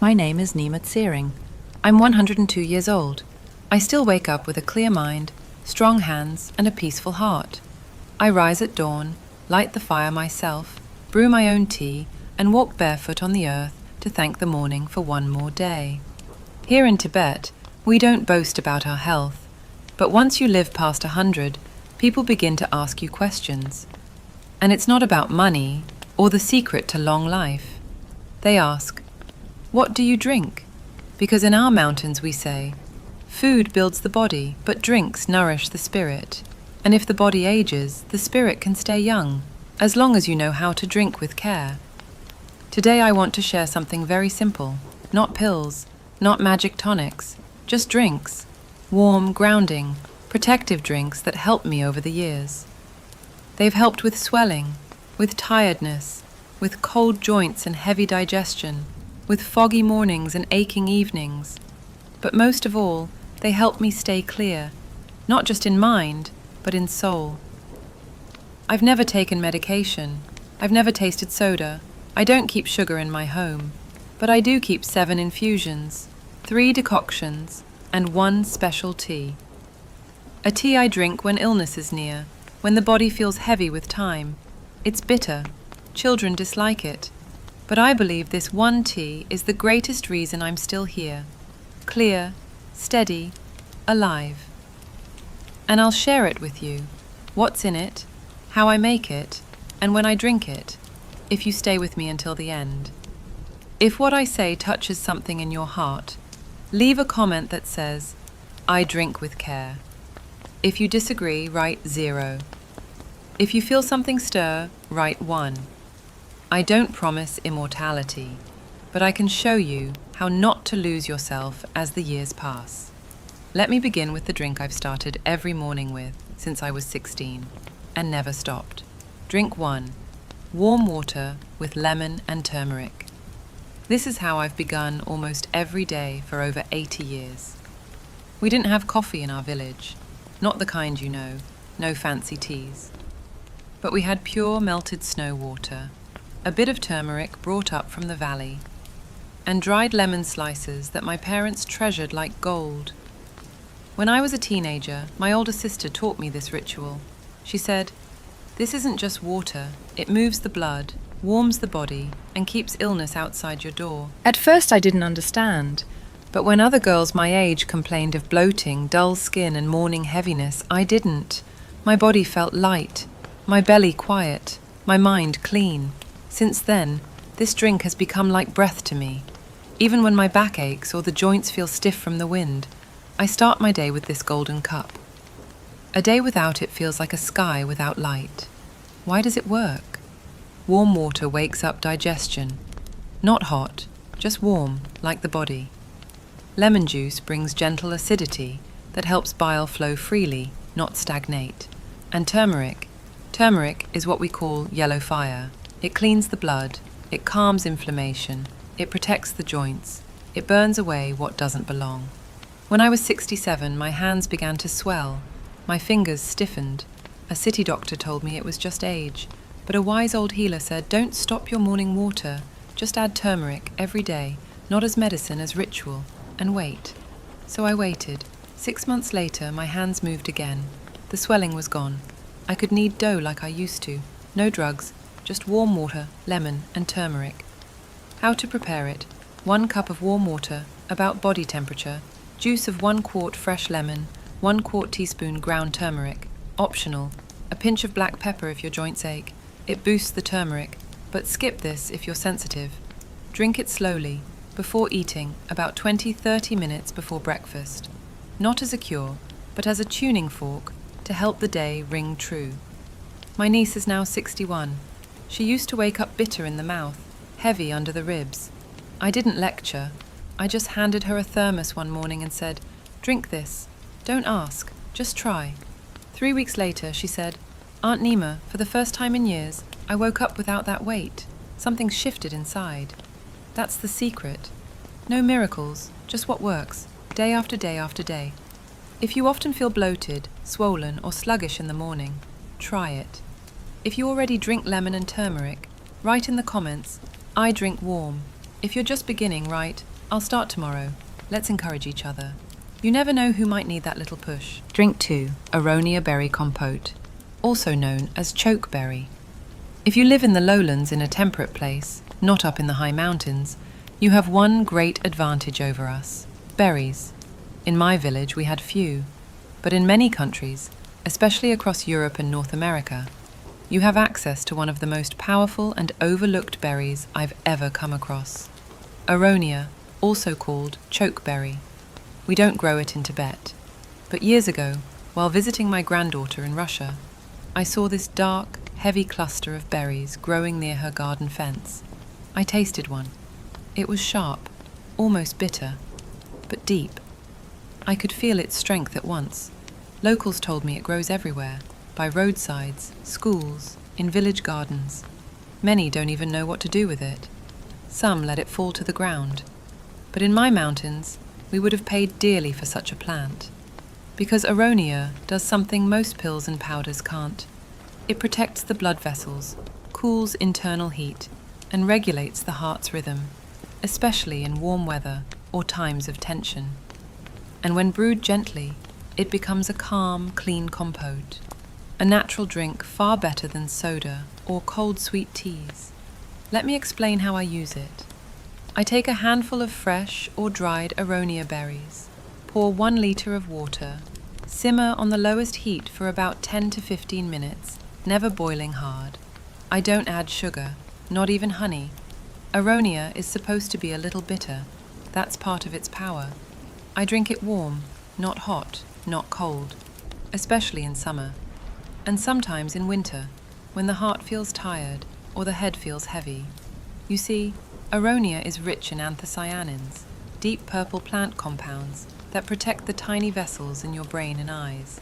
My name is Nima Tsering. I'm 102 years old. I still wake up with a clear mind, strong hands, and a peaceful heart. I rise at dawn, light the fire myself, brew my own tea, and walk barefoot on the earth to thank the morning for one more day. Here in Tibet, we don't boast about our health, but once you live past 100, people begin to ask you questions. And it's not about money or the secret to long life. They ask, "What do you drink?" Because in our mountains we say, "Food builds the body, but drinks nourish the spirit." And if the body ages, the spirit can stay young, as long as you know how to drink with care. Today I want to share something very simple. Not pills, not magic tonics, just drinks. Warm, grounding, protective drinks that helped me over the years. They've helped with swelling, with tiredness, with cold joints and heavy digestion, with foggy mornings and aching evenings. But most of all, they help me stay clear, not just in mind, but in soul. I've never taken medication. I've never tasted soda. I don't keep sugar in my home. But I do keep 7 infusions, 3 decoctions, and 1 special tea. A tea I drink when illness is near, when the body feels heavy with time. It's bitter. Children dislike it. But I believe this one tea is the greatest reason I'm still here. Clear, steady, alive. And I'll share it with you, what's in it, how I make it, and when I drink it, if you stay with me until the end. If what I say touches something in your heart, leave a comment that says, "I drink with care." If you disagree, write 0. If you feel something stir, write 1. I don't promise immortality, but I can show you how not to lose yourself as the years pass. Let me begin with the drink I've started every morning with since I was 16 and never stopped. Drink 1, warm water with lemon and turmeric. This is how I've begun almost every day for over 80 years. We didn't have coffee in our village, not the kind you know, no fancy teas. But we had pure melted snow water, a bit of turmeric brought up from the valley, and dried lemon slices that my parents treasured like gold. When I was a teenager, my older sister taught me this ritual. She said, "This isn't just water, it moves the blood, warms the body, and keeps illness outside your door." At first I didn't understand, but when other girls my age complained of bloating, dull skin, and morning heaviness, I didn't. My body felt light, my belly quiet, my mind clean. Since then, this drink has become like breath to me. Even when my back aches or the joints feel stiff from the wind, I start my day with this golden cup. A day without it feels like a sky without light. Why does it work? Warm water wakes up digestion. Not hot, just warm, like the body. Lemon juice brings gentle acidity that helps bile flow freely, not stagnate. And turmeric is what we call yellow fire. It cleans the blood, it calms inflammation, it protects the joints, it burns away what doesn't belong. When I was 67, my hands began to swell, my fingers stiffened. A city doctor told me it was just age, but a wise old healer said, "Don't stop your morning water, just add turmeric every day, not as medicine, as ritual, and wait." So I waited. 6 months later, my hands moved again. The swelling was gone. I could knead dough like I used to, no drugs, just warm water, lemon, and turmeric. How to prepare it: 1 cup of warm water, about body temperature, juice of 1 quart fresh lemon, 1 quart teaspoon ground turmeric. Optional, a pinch of black pepper if your joints ache. It boosts the turmeric, but skip this if you're sensitive. Drink it slowly, before eating, about 20-30 minutes before breakfast. Not as a cure, but as a tuning fork to help the day ring true. My niece is now 61. She used to wake up bitter in the mouth, heavy under the ribs. I didn't lecture. I just handed her a thermos one morning and said, "Drink this. Don't ask. Just try." 3 weeks later, she said, "Aunt Nima, for the first time in years, I woke up without that weight. Something shifted inside." That's the secret. No miracles, just what works, day after day after day. If you often feel bloated, swollen, or sluggish in the morning, try it. If you already drink lemon and turmeric, write in the comments, "I drink warm." If you're just beginning, write, I'll start tomorrow. Let's encourage each other. You never know who might need that little push. Drink 2. Aronia berry compote, also known as chokeberry. If you live in the lowlands in a temperate place, not up in the high mountains, you have one great advantage over us: berries. In my village we had few, but in many countries, especially across Europe and North America, you have access to one of the most powerful and overlooked berries I've ever come across. Aronia, also called chokeberry. We don't grow it in Tibet, but years ago, while visiting my granddaughter in Russia, I saw this dark, heavy cluster of berries growing near her garden fence. I tasted one. It was sharp, almost bitter, but deep. I could feel its strength at once. Locals told me it grows everywhere, by roadsides, schools, in village gardens. Many don't even know what to do with it. Some let it fall to the ground. But in my mountains, we would have paid dearly for such a plant. Because aronia does something most pills and powders can't. It protects the blood vessels, cools internal heat, and regulates the heart's rhythm, especially in warm weather or times of tension. And when brewed gently, it becomes a calm, clean compote, a natural drink far better than soda or cold sweet teas. Let me explain how I use it. I take a handful of fresh or dried aronia berries, pour 1 liter of water, simmer on the lowest heat for about 10 to 15 minutes, never boiling hard. I don't add sugar, not even honey. Aronia is supposed to be a little bitter. That's part of its power. I drink it warm, not hot, not cold, especially in summer, and sometimes in winter, when the heart feels tired or the head feels heavy. You see, aronia is rich in anthocyanins, deep purple plant compounds that protect the tiny vessels in your brain and eyes.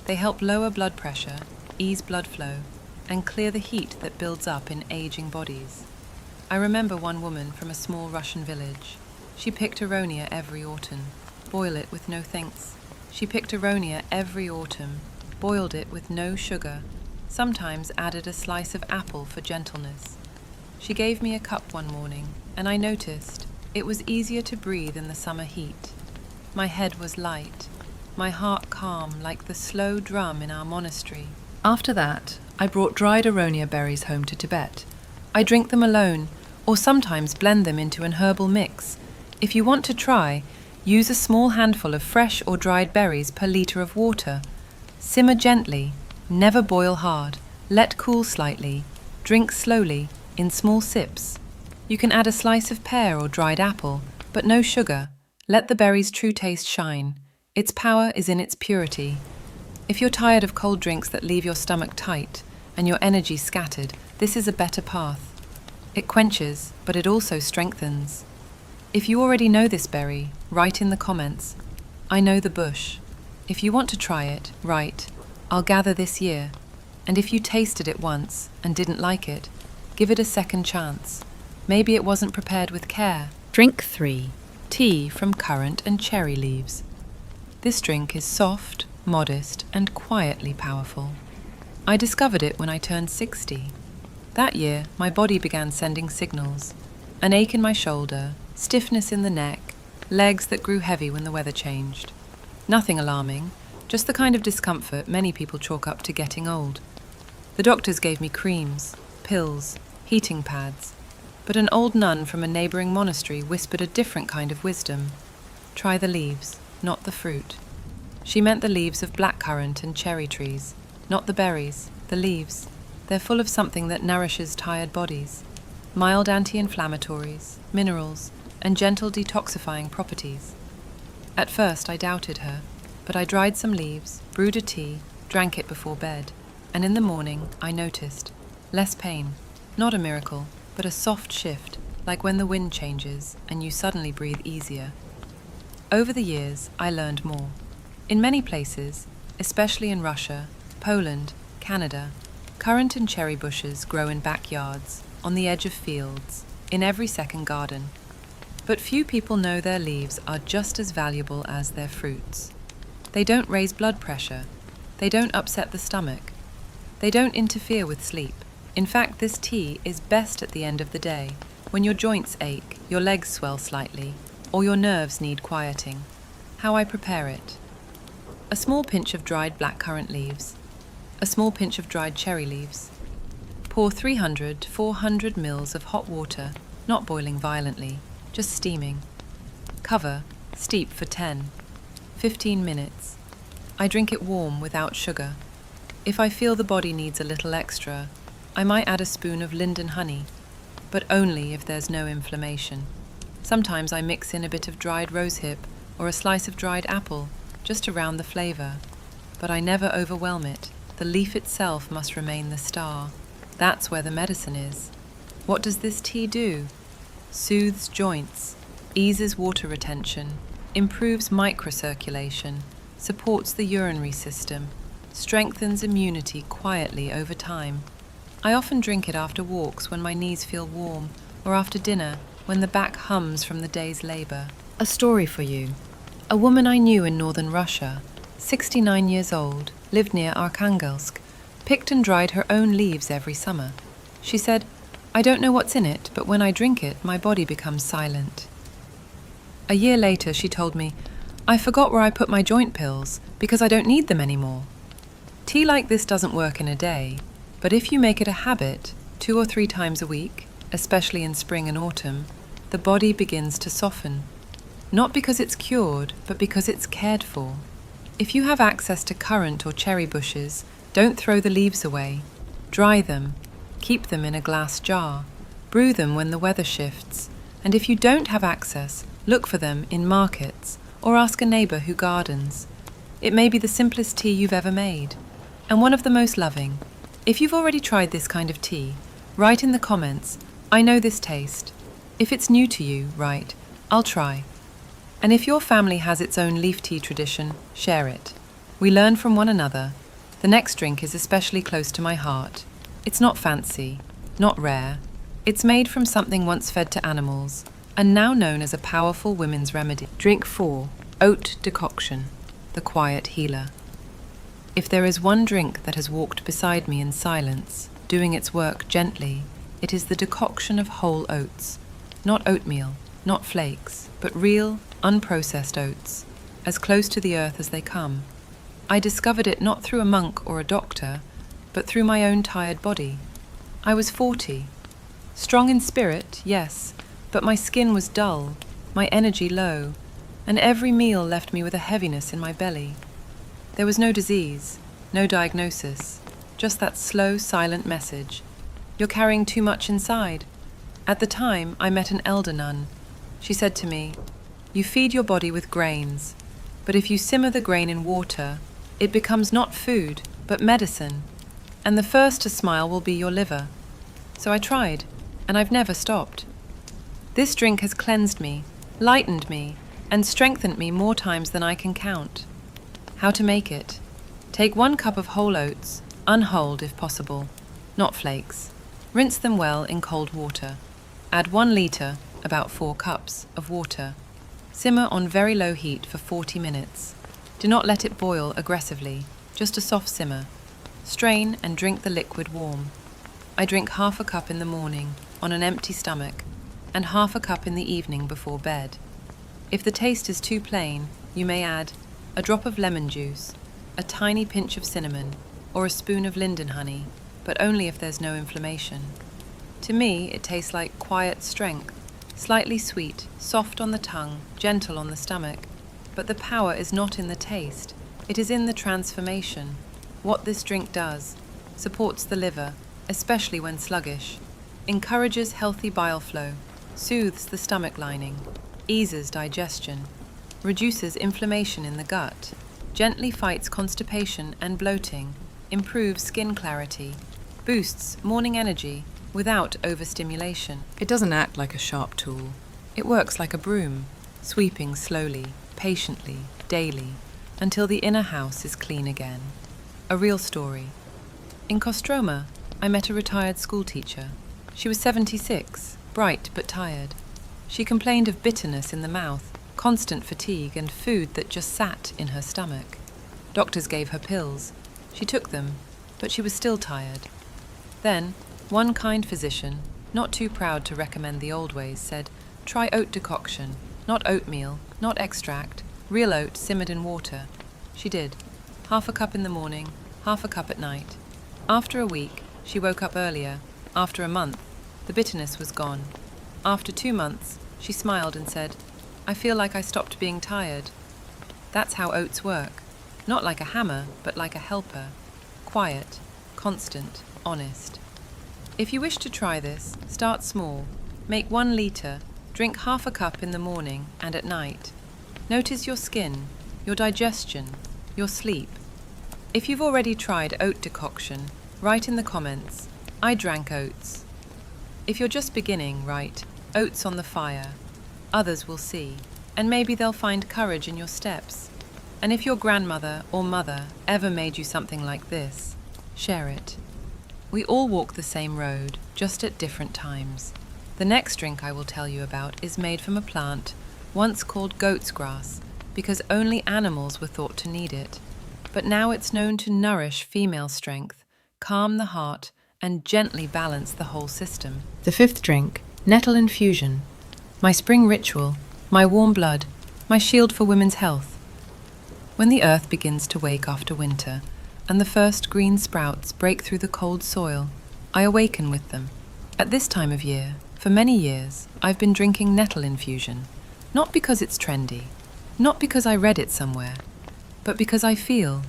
They help lower blood pressure, ease blood flow, and clear the heat that builds up in aging bodies. I remember one woman from a small Russian village. She picked aronia every autumn, boil it with no thanks. She picked aronia every autumn, boiled it with no sugar, sometimes added a slice of apple for gentleness. She gave me a cup one morning, and I noticed it was easier to breathe in the summer heat. My head was light, my heart calm like the slow drum in our monastery. After that, I brought dried aronia berries home to Tibet. I drink them alone, or sometimes blend them into an herbal mix. If you want to try, use a small handful of fresh or dried berries per liter of water. Simmer gently, never boil hard, let cool slightly, drink slowly, in small sips. You can add a slice of pear or dried apple, but no sugar. Let the berry's true taste shine. Its power is in its purity. If you're tired of cold drinks that leave your stomach tight and your energy scattered, this is a better path. It quenches, but it also strengthens. If you already know this berry, write in the comments, "I know the bush." If you want to try it, write, "I'll gather this year." And if you tasted it once and didn't like it, give it a second chance. Maybe it wasn't prepared with care. Drink 3. Tea from currant and cherry leaves. This drink is soft, modest, and quietly powerful. I discovered it when I turned 60. That year, my body began sending signals. An ache in my shoulder, stiffness in the neck, legs that grew heavy when the weather changed. Nothing alarming, just the kind of discomfort many people chalk up to getting old. The doctors gave me creams, pills, heating pads, but an old nun from a neighboring monastery whispered a different kind of wisdom. Try the leaves, not the fruit. She meant the leaves of blackcurrant and cherry trees, not the berries, the leaves. They're full of something that nourishes tired bodies. Mild anti-inflammatories, minerals, and gentle detoxifying properties. At first I doubted her, but I dried some leaves, brewed a tea, drank it before bed, and in the morning I noticed less pain. Not a miracle, but a soft shift, like when the wind changes and you suddenly breathe easier. Over the years, I learned more. In many places, especially in Russia, Poland, Canada, currant and cherry bushes grow in backyards, on the edge of fields, in every second garden. But few people know their leaves are just as valuable as their fruits. They don't raise blood pressure. They don't upset the stomach. They don't interfere with sleep. In fact, this tea is best at the end of the day, when your joints ache, your legs swell slightly, or your nerves need quieting. How I prepare it. A small pinch of dried blackcurrant leaves. A small pinch of dried cherry leaves. Pour 300 to 400 ml of hot water, not boiling violently, just steaming. Cover, steep for 10-15 minutes. I drink it warm without sugar. If I feel the body needs a little extra, I might add a spoon of linden honey, but only if there's no inflammation. Sometimes I mix in a bit of dried rosehip or a slice of dried apple, just to round the flavor. But I never overwhelm it. The leaf itself must remain the star. That's where the medicine is. What does this tea do? Soothes joints, eases water retention, improves microcirculation, supports the urinary system, strengthens immunity quietly over time. I often drink it after walks when my knees feel warm, or after dinner when the back hums from the day's labor. A story for you. A woman I knew in northern Russia, 69 years old, lived near Arkhangelsk, picked and dried her own leaves every summer. She said, "I don't know what's in it, but when I drink it, my body becomes silent." A year later, she told me, "I forgot where I put my joint pills because I don't need them anymore." Tea like this doesn't work in a day, but if you make it a habit, 2 or 3 times a week, especially in spring and autumn, the body begins to soften. Not because it's cured, but because it's cared for. If you have access to currant or cherry bushes, don't throw the leaves away. Dry them. Keep them in a glass jar. Brew them when the weather shifts. And if you don't have access, look for them in markets or ask a neighbor who gardens. It may be the simplest tea you've ever made, and one of the most loving. If you've already tried this kind of tea, write in the comments, "I know this taste." If it's new to you, write, "I'll try." And if your family has its own leaf tea tradition, share it. We learn from one another. The next drink is especially close to my heart. It's not fancy, not rare. It's made from something once fed to animals, and now known as a powerful women's remedy. Drink 4, oat decoction, the quiet healer. If there is one drink that has walked beside me in silence, doing its work gently, it is the decoction of whole oats. Not oatmeal, not flakes, but real, unprocessed oats, as close to the earth as they come. I discovered it not through a monk or a doctor, but through my own tired body. I was 40. Strong in spirit, yes, but my skin was dull, my energy low, and every meal left me with a heaviness in my belly. There was no disease, no diagnosis, just that slow, silent message. You're carrying too much inside. At the time, I met an elder nun. She said to me, "You feed your body with grains, but if you simmer the grain in water, it becomes not food, but medicine, and the first to smile will be your liver." So I tried, and I've never stopped. This drink has cleansed me, lightened me, and strengthened me more times than I can count. How to make it? Take 1 cup of whole oats, unhulled if possible, not flakes. Rinse them well in cold water. Add 1 liter, about 4 cups, of water. Simmer on very low heat for 40 minutes. Do not let it boil aggressively, just a soft simmer. Strain and drink the liquid warm. I drink half a cup in the morning, on an empty stomach, and half a cup in the evening before bed. If the taste is too plain, you may add a drop of lemon juice, a tiny pinch of cinnamon, or a spoon of linden honey, but only if there's no inflammation. To me, it tastes like quiet strength, slightly sweet, soft on the tongue, gentle on the stomach. But the power is not in the taste, it is in the transformation. What this drink does: supports the liver, especially when sluggish, encourages healthy bile flow, soothes the stomach lining, eases digestion, reduces inflammation in the gut, gently fights constipation and bloating, improves skin clarity, boosts morning energy without overstimulation. It doesn't act like a sharp tool. It works like a broom, sweeping slowly, patiently, daily, until the inner house is clean again. A real story. In Kostroma, I met a retired schoolteacher. She was 76, bright but tired. She complained of bitterness in the mouth, constant fatigue, and food that just sat in her stomach. Doctors gave her pills. She took them, but she was still tired. Then, one kind physician, not too proud to recommend the old ways, said, "Try oat decoction. Not oatmeal, not extract, real oat simmered in water. She did. Half a cup in the morning, half a cup at night. After a week, she woke up earlier. After a month, the bitterness was gone. After 2 months, she smiled and said, "I feel like I stopped being tired." That's how oats work. Not like a hammer, but like a helper. Quiet, constant, honest. If you wish to try this, start small. Make 1 liter, drink half a cup in the morning and at night. Notice your skin, your digestion, your sleep. If you've already tried oat decoction, write in the comments, "I drank oats." If you're just beginning, write, "Oats on the fire." Others will see, and maybe they'll find courage in your steps. And if your grandmother or mother ever made you something like this, share it. We all walk the same road, just at different times. The next drink I will tell you about is made from a plant once called goat's grass, because only animals were thought to need it. But now it's known to nourish female strength, calm the heart, and gently balance the whole system. The 5th drink, nettle infusion. My spring ritual, my warm blood, my shield for women's health. When the earth begins to wake after winter, and the first green sprouts break through the cold soil, I awaken with them. At this time of year, for many years, I've been drinking nettle infusion, not because it's trendy, not because I read it somewhere, but because I feel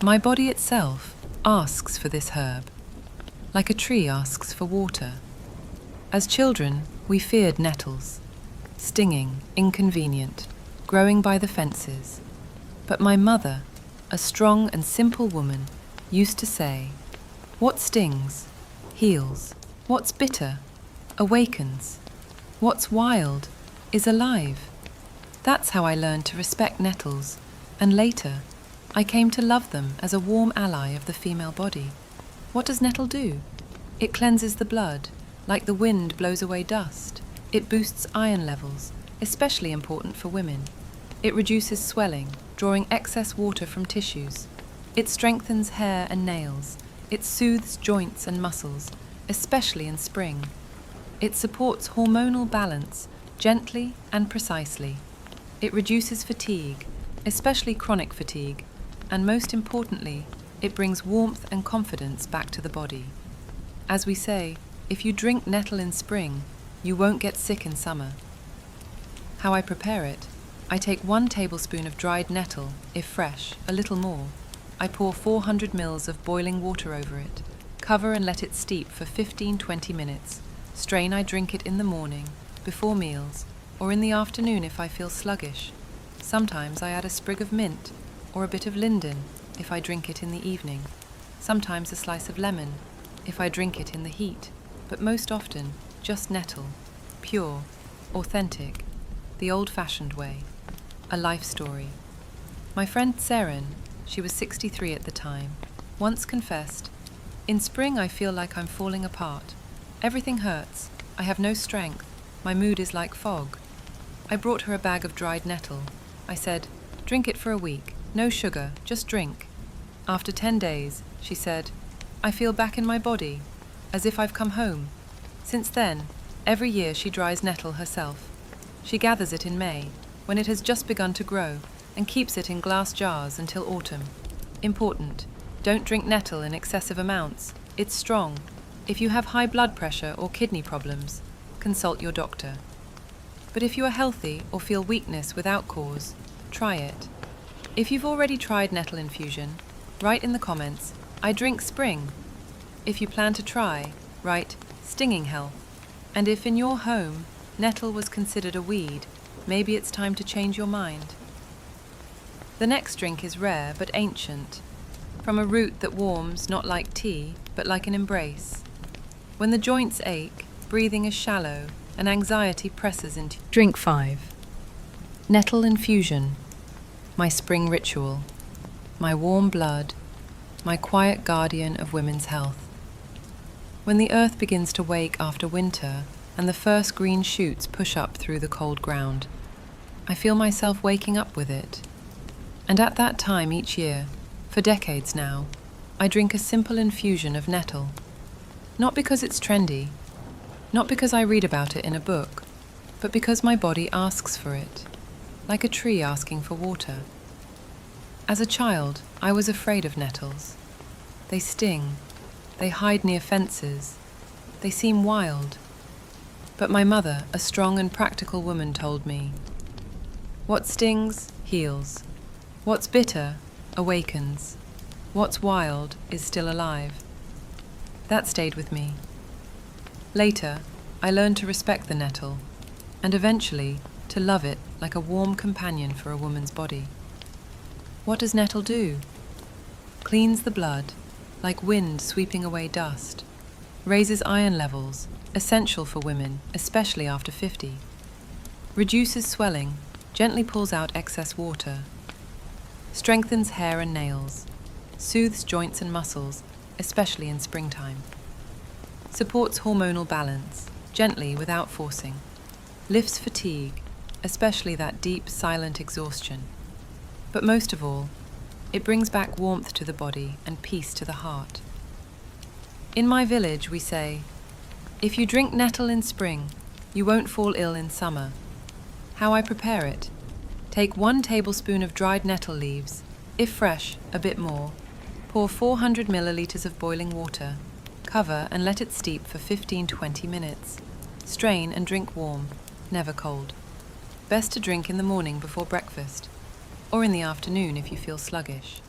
my body itself asks for this herb, like a tree asks for water. As children, we feared nettles, stinging, inconvenient, growing by the fences. But my mother, a strong and simple woman, used to say, "What stings, heals. What's bitter, awakens. What's wild, is alive." That's how I learned to respect nettles, and later, I came to love them as a warm ally of the female body. What does nettle do? It cleanses the blood, like the wind blows away dust. It boosts iron levels, especially important for women. It reduces swelling, drawing excess water from tissues. It strengthens hair and nails. It soothes joints and muscles, especially in spring. It supports hormonal balance, gently and precisely. It reduces fatigue, especially chronic fatigue, and most importantly, it brings warmth and confidence back to the body. As we say, if you drink nettle in spring, you won't get sick in summer. How I prepare it? I take 1 tablespoon of dried nettle, if fresh, a little more. I pour 400 ml of boiling water over it, cover and let it steep for 15-20 minutes. Strain. I drink it in the morning, before meals, or in the afternoon if I feel sluggish. Sometimes I add a sprig of mint, or a bit of linden, if I drink it in the evening. Sometimes a slice of lemon, if I drink it in the heat, but most often, just nettle, pure, authentic, the old-fashioned way. A life story. My friend Tsering, she was 63 at the time, once confessed, "In spring I feel like I'm falling apart. Everything hurts. I have no strength. My mood is like fog." I brought her a bag of dried nettle. I said, "Drink it for a week. No sugar, just drink." After 10 days, she said, "I feel back in my body, as if I've come home." Since then, every year she dries nettle herself. She gathers it in May, when it has just begun to grow, and keeps it in glass jars until autumn. Important, don't drink nettle in excessive amounts. It's strong. If you have high blood pressure or kidney problems, consult your doctor. But if you are healthy or feel weakness without cause, try it. If you've already tried nettle infusion, write in the comments, "I drink spring." If you plan to try, write, "Stinging health." And if in your home, nettle was considered a weed, maybe it's time to change your mind. The next drink is rare but ancient, from a root that warms not like tea, but like an embrace. When the joints ache, breathing is shallow, and anxiety presses into. Drink 5. Nettle infusion. My spring ritual. My warm blood. My quiet guardian of women's health. When the earth begins to wake after winter, and the first green shoots push up through the cold ground, I feel myself waking up with it. And at that time each year, for decades now, I drink a simple infusion of nettle. Not because it's trendy, not because I read about it in a book, but because my body asks for it, like a tree asking for water. As a child, I was afraid of nettles. They sting, they hide near fences, they seem wild. But my mother, a strong and practical woman, told me, "What stings, heals. What's bitter, awakens. What's wild is still alive." That stayed with me. Later, I learned to respect the nettle, and eventually to love it like a warm companion for a woman's body. What does nettle do? Cleans the blood, like wind sweeping away dust. Raises iron levels, essential for women, especially after 50. Reduces swelling, gently pulls out excess water. Strengthens hair and nails. Soothes joints and muscles, especially in springtime. Supports hormonal balance, gently without forcing. Lifts fatigue, especially that deep, silent exhaustion. But most of all, it brings back warmth to the body and peace to the heart. In my village, we say, "If you drink nettle in spring, you won't fall ill in summer." How I prepare it? Take 1 tablespoon of dried nettle leaves, if fresh, a bit more. Pour 400 milliliters of boiling water. Cover and let it steep for 15-20 minutes. Strain and drink warm, never cold. Best to drink in the morning before breakfast, or in the afternoon if you feel sluggish.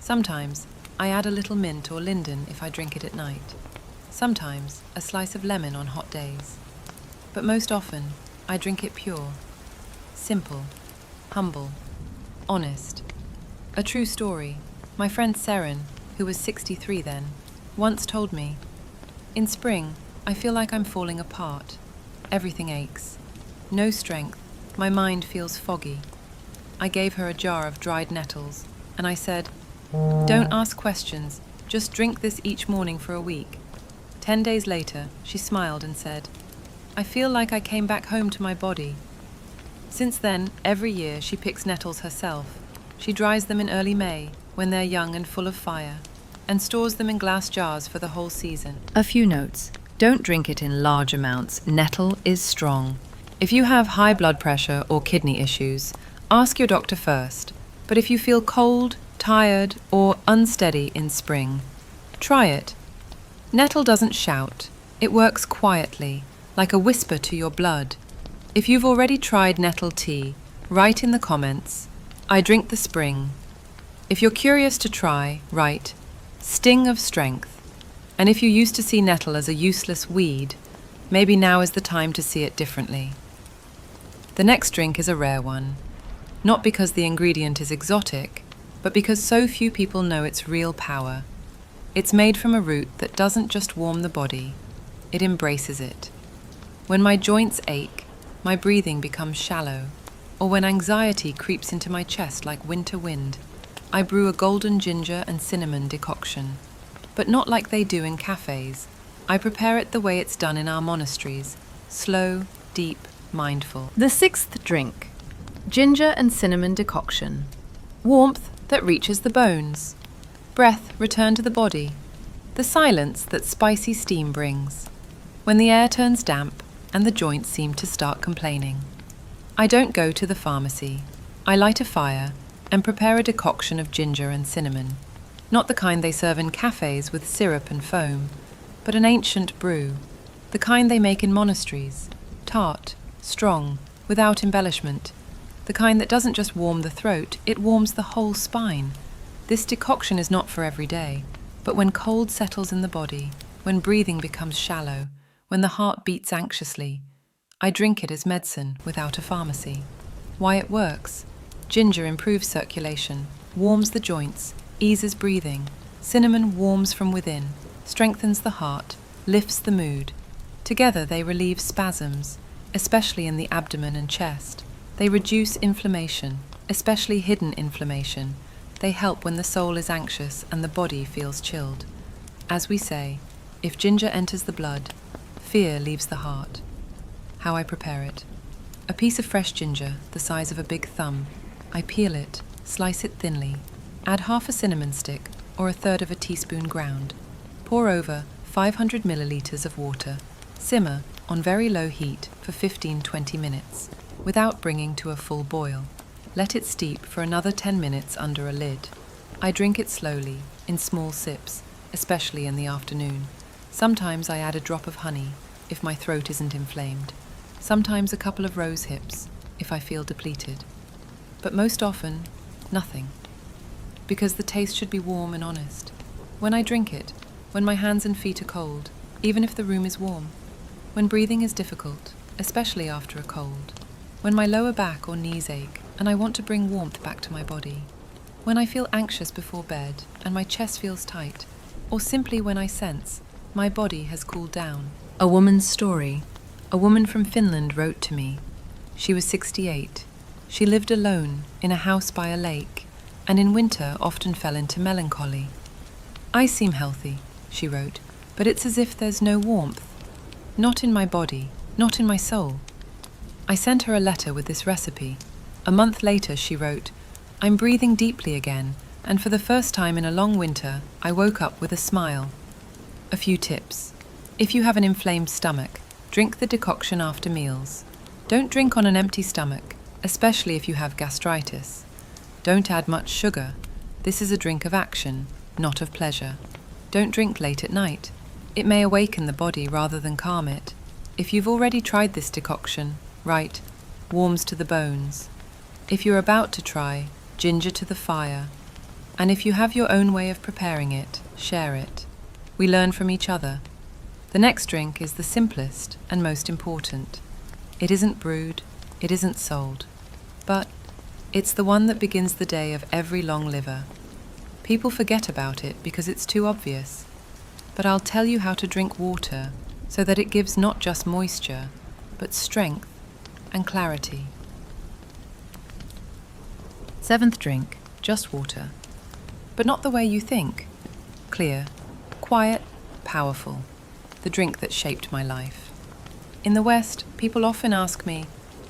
Sometimes I add a little mint or linden if I drink it at night. Sometimes a slice of lemon on hot days. But most often, I drink it pure. Simple, humble, honest. A true story. My friend Tsering, who was 63 then, once told me, "In spring, I feel like I'm falling apart. Everything aches. No strength. My mind feels foggy." I gave her a jar of dried nettles, and I said, "Don't ask questions, just drink this each morning for a week." 10 days later, she smiled and said, "I feel like I came back home to my body." Since then, every year she picks nettles herself. She dries them in early May, when they're young and full of fire, and stores them in glass jars for the whole season. A few notes. Don't drink it in large amounts. Nettle is strong. If you have high blood pressure or kidney issues, ask your doctor first. But if you feel cold, tired, or unsteady in spring, try it. Nettle doesn't shout. It works quietly, like a whisper to your blood. If you've already tried nettle tea, write in the comments, "I drink the spring." If you're curious to try, write, "Sting of strength." And if you used to see nettle as a useless weed, maybe now is the time to see it differently. The next drink is a rare one, not because the ingredient is exotic, but because so few people know its real power. It's made from a root that doesn't just warm the body, it embraces it. When my joints ache, my breathing becomes shallow, or when anxiety creeps into my chest like winter wind, I brew a golden ginger and cinnamon decoction. But not like they do in cafes. I prepare it the way it's done in our monasteries, slow, deep, mindful. The 6th drink, ginger and cinnamon decoction. Warmth that reaches the bones. Breath returned to the body. The silence that spicy steam brings. When the air turns damp and the joints seem to start complaining. I don't go to the pharmacy. I light a fire and prepare a decoction of ginger and cinnamon. Not the kind they serve in cafes with syrup and foam, but an ancient brew, the kind they make in monasteries, tart, strong, without embellishment, the kind that doesn't just warm the throat, it warms the whole spine. This decoction is not for every day, but when cold settles in the body, when breathing becomes shallow, when the heart beats anxiously, I drink it as medicine without a pharmacy. Why it works? Ginger improves circulation, warms the joints, eases breathing. Cinnamon warms from within, strengthens the heart, lifts the mood. Together they relieve spasms, especially in the abdomen and chest. They reduce inflammation, especially hidden inflammation. They help when the soul is anxious and the body feels chilled. As we say, if ginger enters the blood, fear leaves the heart. How I prepare it. A piece of fresh ginger, the size of a big thumb. I peel it, slice it thinly. Add half a cinnamon stick, or a third of a teaspoon ground. Pour over 500 milliliters of water. Simmer on very low heat for 15-20 minutes, without bringing to a full boil. Let it steep for another 10 minutes under a lid. I drink it slowly, in small sips, especially in the afternoon. Sometimes I add a drop of honey, if my throat isn't inflamed. Sometimes a couple of rose hips, if I feel depleted. But most often, nothing. Because the taste should be warm and honest. When I drink it, when my hands and feet are cold, even if the room is warm. When breathing is difficult, especially after a cold. When my lower back or knees ache and I want to bring warmth back to my body. When I feel anxious before bed and my chest feels tight, or simply when I sense my body has cooled down. A woman's story. A woman from Finland wrote to me. She was 68. She lived alone in a house by a lake, and in winter often fell into melancholy. I seem healthy, she wrote, but it's as if there's no warmth. Not in my body, not in my soul. I sent her a letter with this recipe. A month later she wrote, I'm breathing deeply again, and for the first time in a long winter, I woke up with a smile. A few tips. If you have an inflamed stomach, drink the decoction after meals. Don't drink on an empty stomach, especially if you have gastritis. Don't add much sugar. This is a drink of action, not of pleasure. Don't drink late at night. It may awaken the body rather than calm it. If you've already tried this decoction, write, warms to the bones. If you're about to try, ginger to the fire. And if you have your own way of preparing it, share it. We learn from each other. The next drink is the simplest and most important. It isn't brewed, it isn't sold, but it's the one that begins the day of every long liver. People forget about it because it's too obvious, but I'll tell you how to drink water so that it gives not just moisture, but strength and clarity. Seventh drink, just water, but not the way you think. Clear, quiet, powerful, the drink that shaped my life. In the West, people often ask me,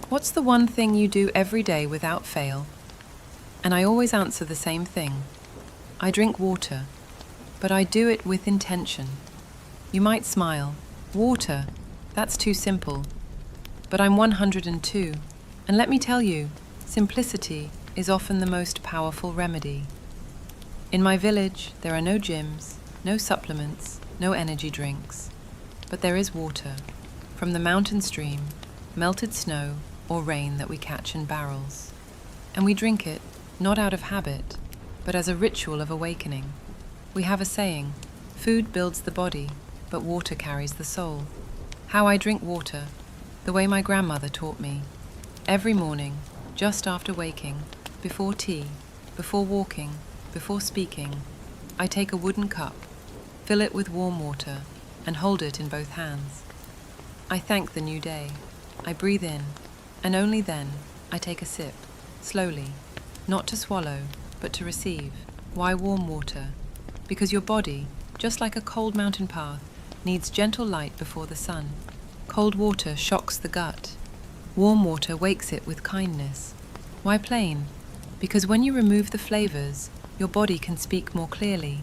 what's the one thing you do every day without fail? And I always answer the same thing. I drink water, but I do it with intention. You might smile, water, that's too simple. But I'm 102, and let me tell you, simplicity is often the most powerful remedy. In my village, there are no gyms, no supplements, no energy drinks. But there is water, from the mountain stream, melted snow, or rain that we catch in barrels. And we drink it, not out of habit, but as a ritual of awakening. We have a saying, food builds the body, but water carries the soul. How I drink water, the way my grandmother taught me. Every morning, just after waking, before tea, before walking, before speaking, I take a wooden cup, fill it with warm water, and hold it in both hands. I thank the new day. I breathe in, and only then I take a sip, slowly, not to swallow, but to receive. Why warm water? Because your body, just like a cold mountain path, needs gentle light before the sun. Cold water shocks the gut. Warm water wakes it with kindness. Why plain? Because when you remove the flavors, your body can speak more clearly.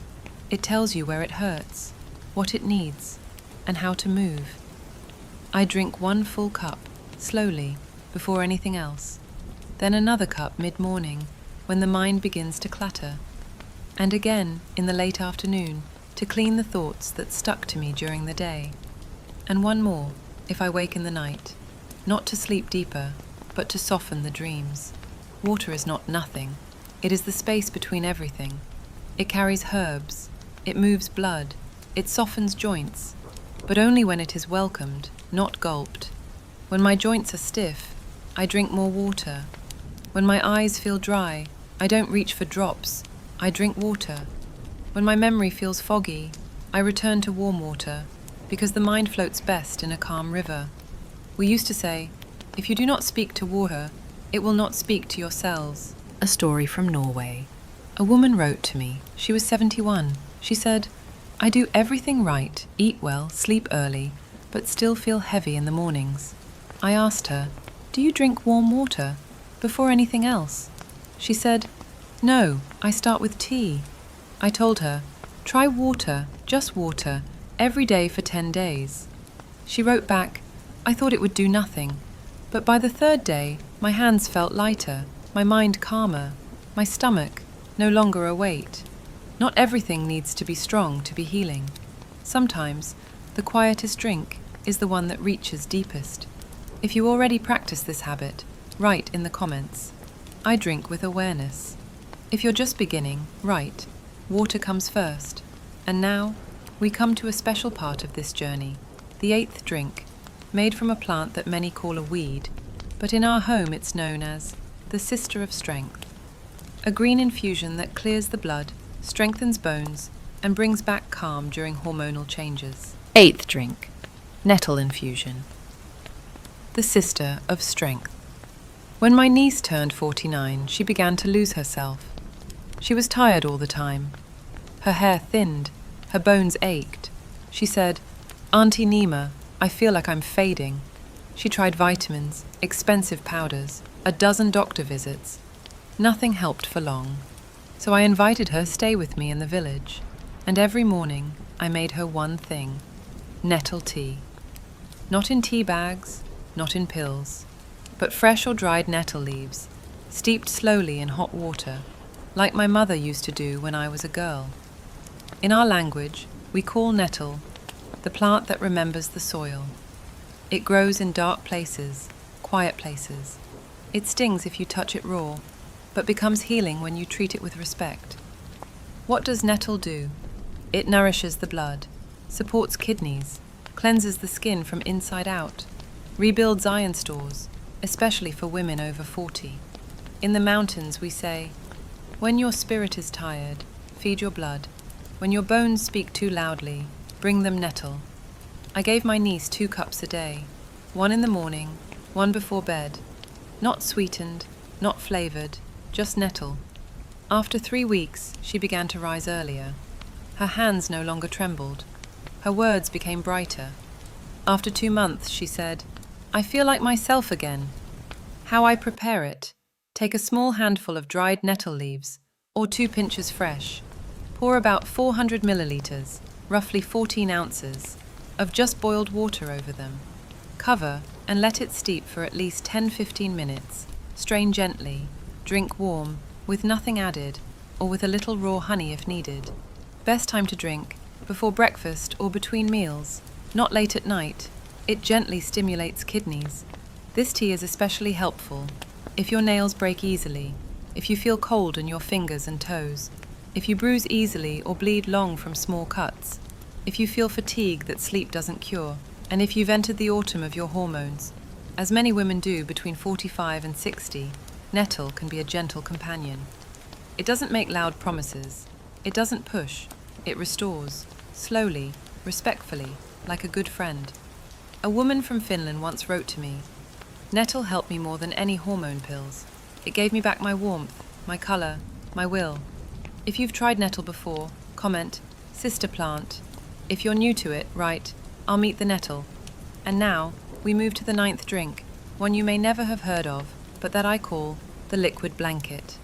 It tells you where it hurts, what it needs, and how to move. I drink one full cup, slowly, before anything else. Then another cup mid-morning, when the mind begins to clatter. And again, in the late afternoon, to clean the thoughts that stuck to me during the day. And one more, if I wake in the night, not to sleep deeper, but to soften the dreams. Water is not nothing. It is the space between everything. It carries herbs. It moves blood. It softens joints. But only when it is welcomed, not gulped. When my joints are stiff, I drink more water. When my eyes feel dry, I don't reach for drops. I drink water. When my memory feels foggy, I return to warm water, because the mind floats best in a calm river. We used to say, if you do not speak to water, it will not speak to your cells. A story from Norway. A woman wrote to me. She was 71. She said, I do everything right, eat well, sleep early, but still feel heavy in the mornings. I asked her, do you drink warm water before anything else? She said, no, I start with tea. I told her, try water, just water, every day for 10 days. She wrote back, I thought it would do nothing, but by the third day, my hands felt lighter, my mind calmer, my stomach no longer a weight. Not everything needs to be strong to be healing. Sometimes, the quietest drink is the one that reaches deepest. If you already practice this habit, write in the comments. I drink with awareness. If you're just beginning, write. Water comes first. And now, we come to a special part of this journey, the 8th drink, made from a plant that many call a weed, but in our home it's known as the Sister of Strength. A green infusion that clears the blood, strengthens bones, and brings back calm during hormonal changes. 8th drink, nettle infusion. The Sister of Strength. When my niece turned 49, she began to lose herself. She was tired all the time. Her hair thinned, her bones ached. She said, "Auntie Nima, I feel like I'm fading." She tried vitamins, expensive powders, a dozen doctor visits. Nothing helped for long. So I invited her to stay with me in the village, and every morning I made her one thing: nettle tea. Not in tea bags, not in pills, but fresh or dried nettle leaves, steeped slowly in hot water, like my mother used to do when I was a girl. In our language, we call nettle the plant that remembers the soil. It grows in dark places, quiet places. It stings if you touch it raw, but becomes healing when you treat it with respect. What does nettle do? It nourishes the blood, supports kidneys, cleanses the skin from inside out, rebuilds iron stores, especially for women over 40. In the mountains we say, when your spirit is tired, feed your blood. When your bones speak too loudly, bring them nettle. I gave my niece 2 cups a day, one in the morning, one before bed. Not sweetened, not flavored, just nettle. After 3 weeks, she began to rise earlier. Her hands no longer trembled. Her words became brighter. After 2 months, she said, "I feel like myself again." How I prepare it: take a small handful of dried nettle leaves, or 2 pinches fresh. Pour about 400 milliliters, roughly 14 ounces, of just boiled water over them. Cover and let it steep for at least 10-15 minutes. Strain gently. Drink warm, with nothing added, or with a little raw honey if needed. Best time to drink: before breakfast or between meals, not late at night. It gently stimulates kidneys. This tea is especially helpful if your nails break easily, if you feel cold in your fingers and toes, if you bruise easily or bleed long from small cuts, if you feel fatigue that sleep doesn't cure, and if you've entered the autumn of your hormones. As many women do between 45 and 60, nettle can be a gentle companion. It doesn't make loud promises. It doesn't push. It restores, slowly, respectfully, like a good friend. A woman from Finland once wrote to me, "Nettle helped me more than any hormone pills. It gave me back my warmth, my color, my will." If you've tried nettle before, comment, "Sister plant." If you're new to it, write, "I'll meet the nettle." And now, we move to the 9th drink, one you may never have heard of, but that I call the liquid blanket.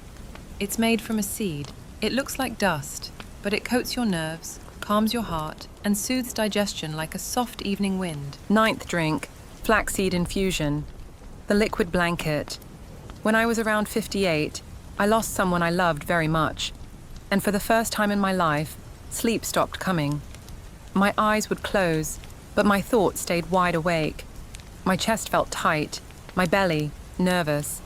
It's made from a seed. It looks like dust, but it coats your nerves, calms your heart, and soothes digestion like a soft evening wind. 9th drink, flaxseed infusion. The liquid blanket. When I was around 58, I lost someone I loved very much, and for the first time in my life, sleep stopped coming. My eyes would close, but my thoughts stayed wide awake. My chest felt tight, my belly nervous.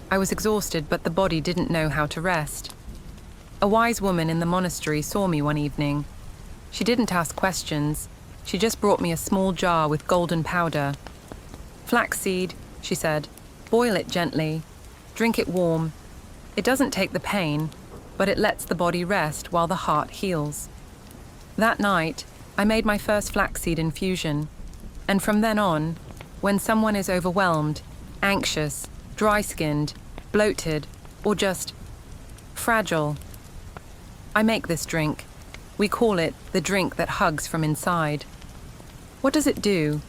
I was exhausted, but the body didn't know how to rest. A wise woman in the monastery saw me one evening. She didn't ask questions. She just brought me a small jar with golden powder. "Flaxseed," she said. "Boil it gently. Drink it warm. It doesn't take the pain, but it lets the body rest while the heart heals." That night, I made my first flaxseed infusion. And from then on, when someone is overwhelmed, anxious, dry-skinned, bloated, or just fragile, I make this drink. We call it the drink that hugs from inside. What does it do?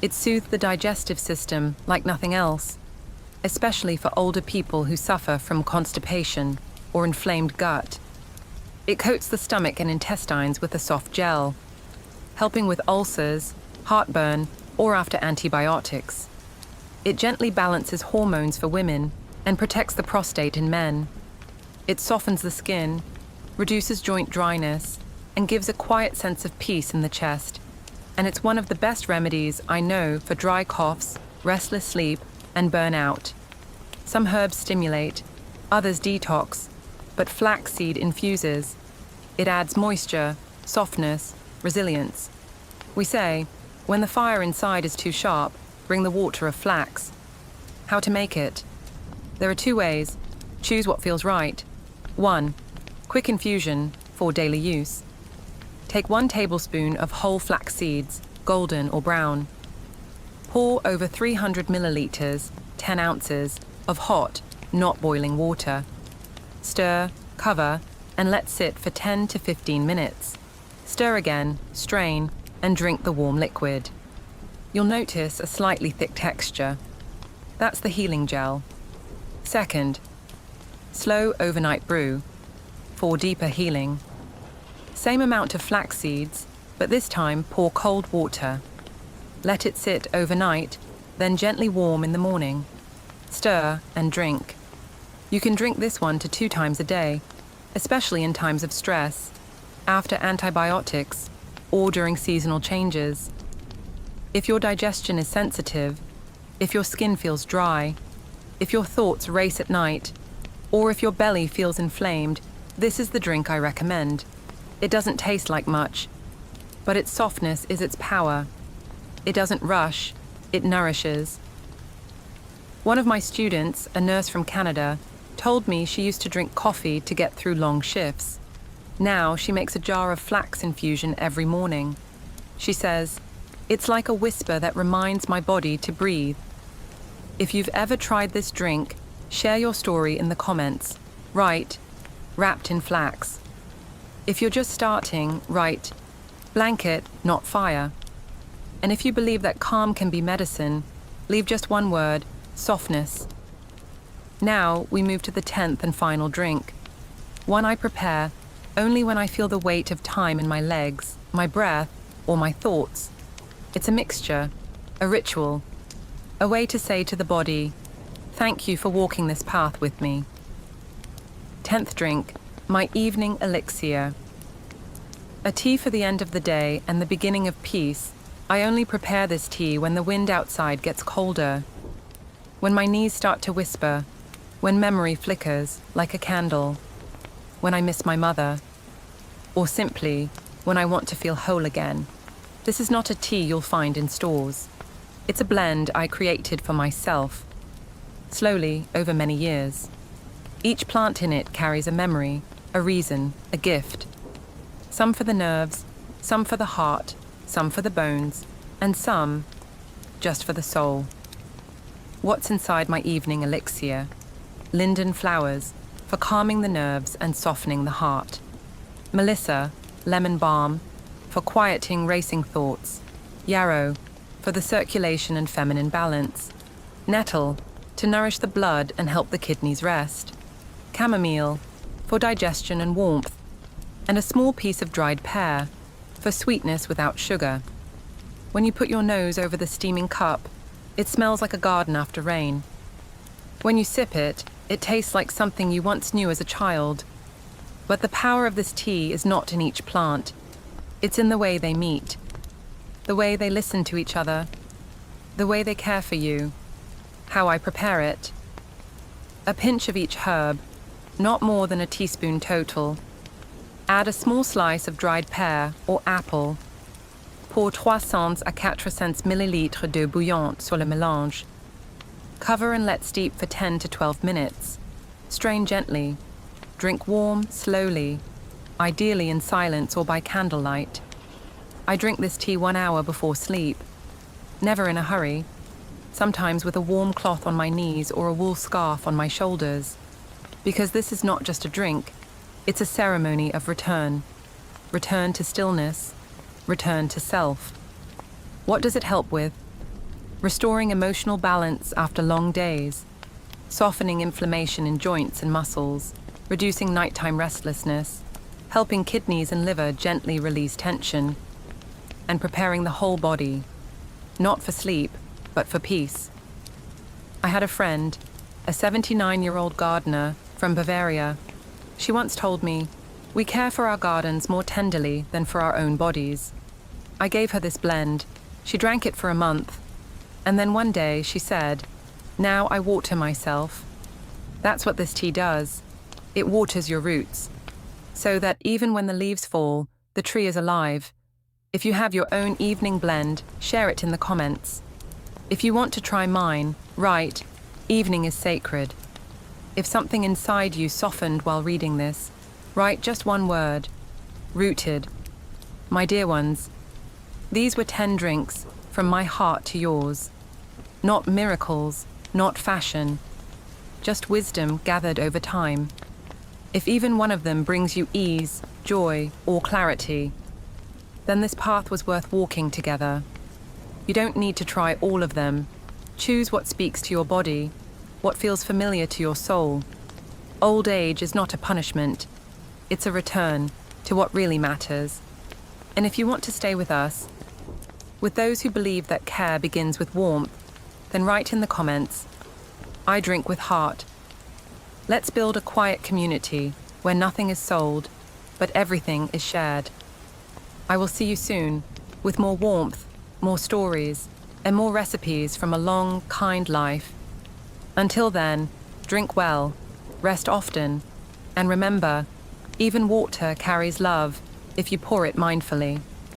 It soothes the digestive system like nothing else, especially for older people who suffer from constipation or inflamed gut. It coats the stomach and intestines with a soft gel, helping with ulcers, heartburn, or after antibiotics. It gently balances hormones for women and protects the prostate in men. It softens the skin, reduces joint dryness, and gives a quiet sense of peace in the chest. And it's one of the best remedies I know for dry coughs, restless sleep, and burnout. Some herbs stimulate, others detox, but flaxseed infuses. It adds moisture, softness, resilience. We say, when the fire inside is too sharp, bring the water of flax. How to make it? There are 2 ways. Choose what feels right. 1. Quick infusion for daily use. Take 1 tablespoon of whole flax seeds, golden or brown. Pour over 300 milliliters, 10 ounces, of hot, not boiling water. Stir, cover, and let sit for 10 to 15 minutes. Stir again, strain, and drink the warm liquid. You'll notice a slightly thick texture. That's the healing gel. 2nd, slow overnight brew for deeper healing. Same amount of flax seeds, but this time pour cold water. Let it sit overnight, then gently warm in the morning. Stir and drink. You can drink this 1 to 2 times a day, especially in times of stress, after antibiotics, or during seasonal changes. If your digestion is sensitive, if your skin feels dry, if your thoughts race at night, or if your belly feels inflamed, this is the drink I recommend. It doesn't taste like much, but its softness is its power. It doesn't rush, it nourishes. One of my students, a nurse from Canada, told me she used to drink coffee to get through long shifts. Now she makes a jar of flax infusion every morning. She says, "It's like a whisper that reminds my body to breathe." If you've ever tried this drink, share your story in the comments. Write, "Wrapped in flax." If you're just starting, write, "Blanket, not fire." And if you believe that calm can be medicine, leave just 1 word, softness. Now we move to the 10th and final drink. One I prepare only when I feel the weight of time in my legs, my breath, or my thoughts. It's a mixture, a ritual, a way to say to the body, "Thank you for walking this path with me." 10th drink, my evening elixir. A tea for the end of the day and the beginning of peace. I only prepare this tea when the wind outside gets colder, when my knees start to whisper, when memory flickers like a candle, when I miss my mother, or simply when I want to feel whole again. This is not a tea you'll find in stores. It's a blend I created for myself, slowly over many years. Each plant in it carries a memory, a reason, a gift. Some for the nerves, some for the heart, some for the bones, and some just for the soul. What's inside my evening elixir? Linden flowers, for calming the nerves and softening the heart. Melissa, lemon balm, for quieting racing thoughts. Yarrow, for the circulation and feminine balance. Nettle, to nourish the blood and help the kidneys rest. Chamomile, for digestion and warmth. And a small piece of dried pear, for sweetness without sugar. When you put your nose over the steaming cup, it smells like a garden after rain. When you sip it, it tastes like something you once knew as a child. But the power of this tea is not in each plant. It's in the way they meet, the way they listen to each other, the way they care for you, how I prepare it. A pinch of each herb, not more than a teaspoon total. Add a small slice of dried pear or apple. Pour 300 à 400 millilitres d'eau bouillante sur le mélange. Cover and let steep for 10 to 12 minutes. Strain gently. Drink warm, slowly, ideally in silence or by candlelight. I drink this tea 1 hour before sleep. Never in a hurry. Sometimes with a warm cloth on my knees or a wool scarf on my shoulders. Because this is not just a drink, it's a ceremony of return. Return to stillness. Return to self. What does it help with? Restoring emotional balance after long days. Softening inflammation in joints and muscles. Reducing nighttime restlessness. Helping kidneys and liver gently release tension. And preparing the whole body. not for sleep, but for peace. I had a friend, a 79-year-old gardener from Bavaria. She once told me, "We care for our gardens more tenderly than for our own bodies." I gave her this blend. She drank it for a month, and then one day she said, "Now I water myself." That's what this tea does. It waters your roots, so that even when the leaves fall, the tree is alive. If you have your own evening blend, share it in the comments. If you want to try mine, write, "Evening is sacred." If something inside you softened while reading this, write just one word, "Rooted." My dear ones, these were 10 drinks from my heart to yours. Not miracles, not fashion, just wisdom gathered over time. If even one of them brings you ease, joy, or clarity, then this path was worth walking together. You don't need to try all of them. Choose what speaks to your body, what feels familiar to your soul. Old age is not a punishment. It's a return to what really matters. And if you want to stay with us, with those who believe that care begins with warmth, then write in the comments, "I drink with heart." Let's build a quiet community where nothing is sold, but everything is shared. I will see you soon with more warmth, more stories, and more recipes from a long, kind life. Until then, drink well, rest often, and remember, even water carries love if you pour it mindfully.